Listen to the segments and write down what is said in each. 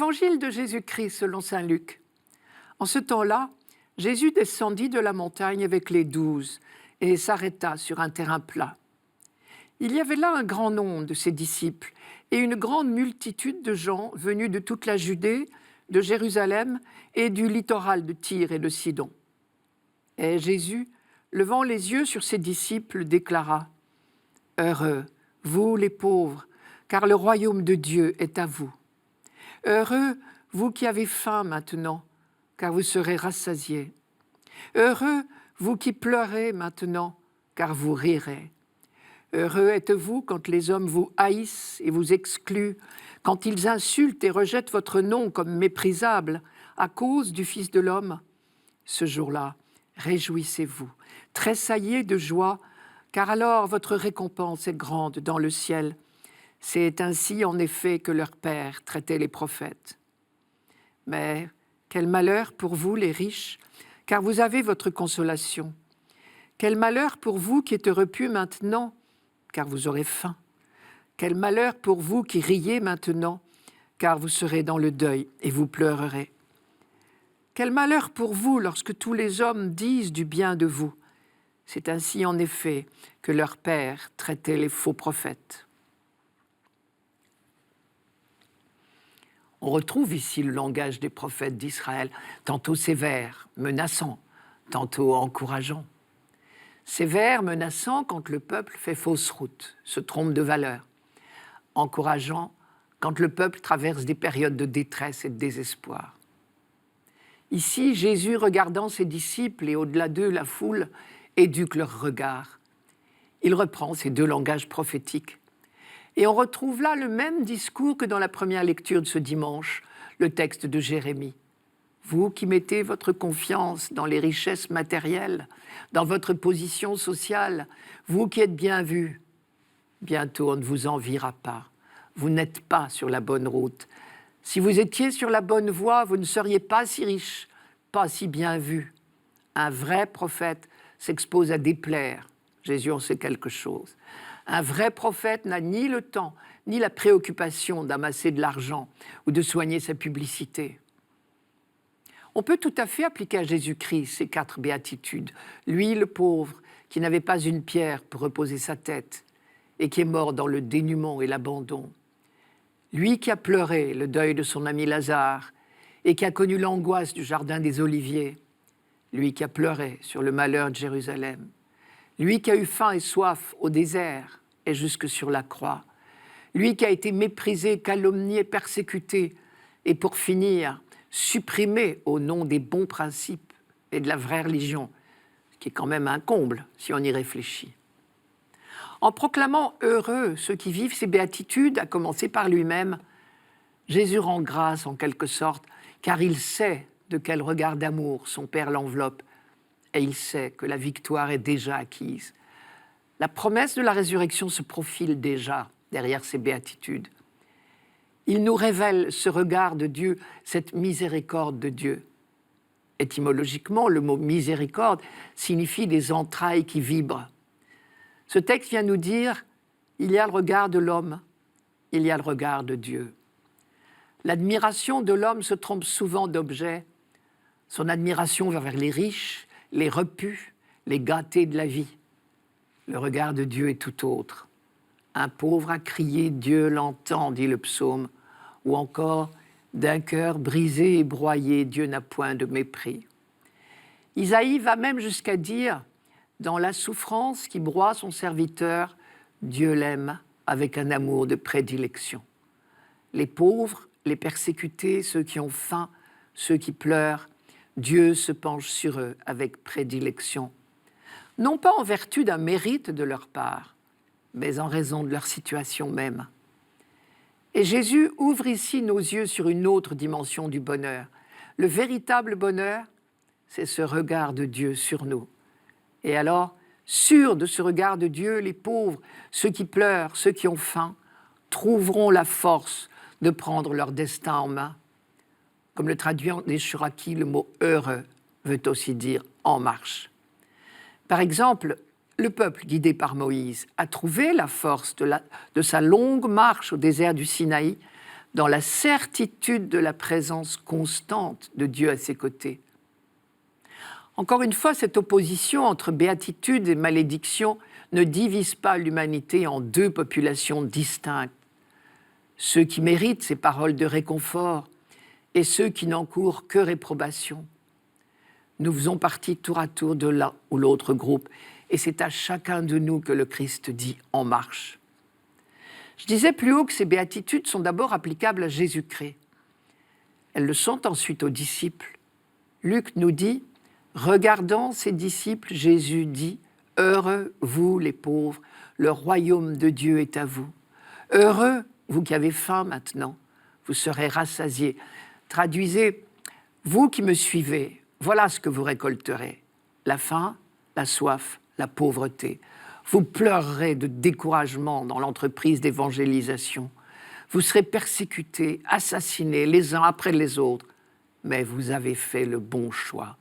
Évangile de Jésus-Christ selon saint Luc. En ce temps-là, Jésus descendit de la montagne avec les 12 et s'arrêta sur un terrain plat. Il y avait là un grand nombre de ses disciples et une grande multitude de gens venus de toute la Judée, de Jérusalem et du littoral de Tyr et de Sidon. Et Jésus, levant les yeux sur ses disciples, déclara « Heureux, vous les pauvres, car le royaume de Dieu est à vous. Heureux, vous qui avez faim maintenant, car vous serez rassasiés. Heureux, vous qui pleurez maintenant, car vous rirez. Heureux êtes-vous quand les hommes vous haïssent et vous excluent, quand ils insultent et rejettent votre nom comme méprisable à cause du Fils de l'homme. Ce jour-là, réjouissez-vous, tressaillez de joie, car alors votre récompense est grande dans le ciel. C'est ainsi en effet que leur Père traitait les prophètes. Mais quel malheur pour vous les riches, car vous avez votre consolation. Quel malheur pour vous qui êtes repus maintenant, car vous aurez faim. Quel malheur pour vous qui riez maintenant, car vous serez dans le deuil et vous pleurerez. Quel malheur pour vous lorsque tous les hommes disent du bien de vous. C'est ainsi en effet que leur Père traitait les faux prophètes. On retrouve ici le langage des prophètes d'Israël, tantôt sévère, menaçant, tantôt encourageant. Sévère, menaçant quand le peuple fait fausse route, se trompe de valeur. Encourageant quand le peuple traverse des périodes de détresse et de désespoir. Ici, Jésus, regardant ses disciples et au-delà d'eux la foule, éduque leur regard. Il reprend ces deux langages prophétiques. Et on retrouve là le même discours que dans la première lecture de ce dimanche, le texte de Jérémie. Vous qui mettez votre confiance dans les richesses matérielles, dans votre position sociale, vous qui êtes bien vus, bientôt on ne vous enviera pas. Vous n'êtes pas sur la bonne route. Si vous étiez sur la bonne voie, vous ne seriez pas si riche, pas si bien vu. Un vrai prophète s'expose à déplaire. Jésus en sait quelque chose. Un vrai prophète n'a ni le temps, ni la préoccupation d'amasser de l'argent ou de soigner sa publicité. On peut tout à fait appliquer à Jésus-Christ ces 4 béatitudes. Lui, le pauvre, qui n'avait pas une pierre pour reposer sa tête et qui est mort dans le dénuement et l'abandon. Lui qui a pleuré le deuil de son ami Lazare et qui a connu l'angoisse du jardin des Oliviers. Lui qui a pleuré sur le malheur de Jérusalem. Lui qui a eu faim et soif au désert et jusque sur la croix. Lui qui a été méprisé, calomnié, persécuté et pour finir, supprimé au nom des bons principes et de la vraie religion, ce qui est quand même un comble si on y réfléchit. En proclamant heureux ceux qui vivent ces béatitudes, à commencer par lui-même, Jésus rend grâce en quelque sorte, car il sait de quel regard d'amour son Père l'enveloppe, et il sait que la victoire est déjà acquise. La promesse de la résurrection se profile déjà derrière ces béatitudes. Il nous révèle ce regard de Dieu, cette miséricorde de Dieu. Étymologiquement, le mot miséricorde signifie des entrailles qui vibrent. Ce texte vient nous dire, il y a le regard de l'homme, il y a le regard de Dieu. L'admiration de l'homme se trompe souvent d'objet. Son admiration va vers les riches, les repus, les gâtés de la vie. Le regard de Dieu est tout autre. Un pauvre a crié, Dieu l'entend, dit le psaume. Ou encore, d'un cœur brisé et broyé, Dieu n'a point de mépris. Isaïe va même jusqu'à dire, dans la souffrance qui broie son serviteur, Dieu l'aime avec un amour de prédilection. Les pauvres, les persécutés, ceux qui ont faim, ceux qui pleurent, Dieu se penche sur eux avec prédilection. Non pas en vertu d'un mérite de leur part, mais en raison de leur situation même. Et Jésus ouvre ici nos yeux sur une autre dimension du bonheur. Le véritable bonheur, c'est ce regard de Dieu sur nous. Et alors, sûrs de ce regard de Dieu, les pauvres, ceux qui pleurent, ceux qui ont faim, trouveront la force de prendre leur destin en main. Comme le traduit en Eshuraki, le mot « heureux » veut aussi dire « en marche ». Par exemple, le peuple guidé par Moïse a trouvé la force de sa longue marche au désert du Sinaï dans la certitude de la présence constante de Dieu à ses côtés. Encore une fois, cette opposition entre béatitude et malédiction ne divise pas l'humanité en deux populations distinctes. Ceux qui méritent ces paroles de réconfort et ceux qui n'encourent que réprobation. Nous faisons partie tour à tour de l'un ou l'autre groupe, et c'est à chacun de nous que le Christ dit « En marche ». Je disais plus haut que ces béatitudes sont d'abord applicables à Jésus-Christ. Elles le sont ensuite aux disciples. Luc nous dit « Regardant ses disciples, Jésus dit « Heureux, vous les pauvres, le royaume de Dieu est à vous. Heureux, vous qui avez faim maintenant, vous serez rassasiés. » Traduisez « Vous qui me suivez, voilà ce que vous récolterez. La faim, la soif, la pauvreté. Vous pleurerez de découragement dans l'entreprise d'évangélisation. Vous serez persécutés, assassinés les uns après les autres. Mais vous avez fait le bon choix.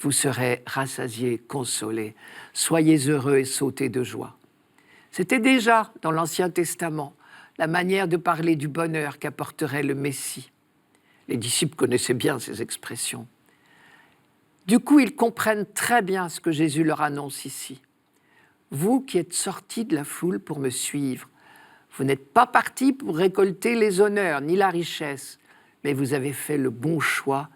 Vous serez rassasiés, consolés. Soyez heureux et sautez de joie. » C'était déjà dans l'Ancien Testament la manière de parler du bonheur qu'apporterait le Messie. Les disciples connaissaient bien ces expressions. Du coup, ils comprennent très bien ce que Jésus leur annonce ici. Vous qui êtes sortis de la foule pour me suivre, vous n'êtes pas partis pour récolter les honneurs ni la richesse, mais vous avez fait le bon choix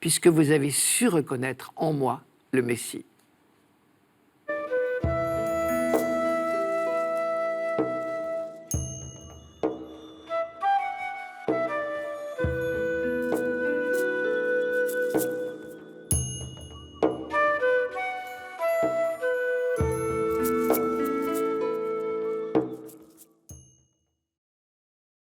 puisque vous avez su reconnaître en moi le Messie.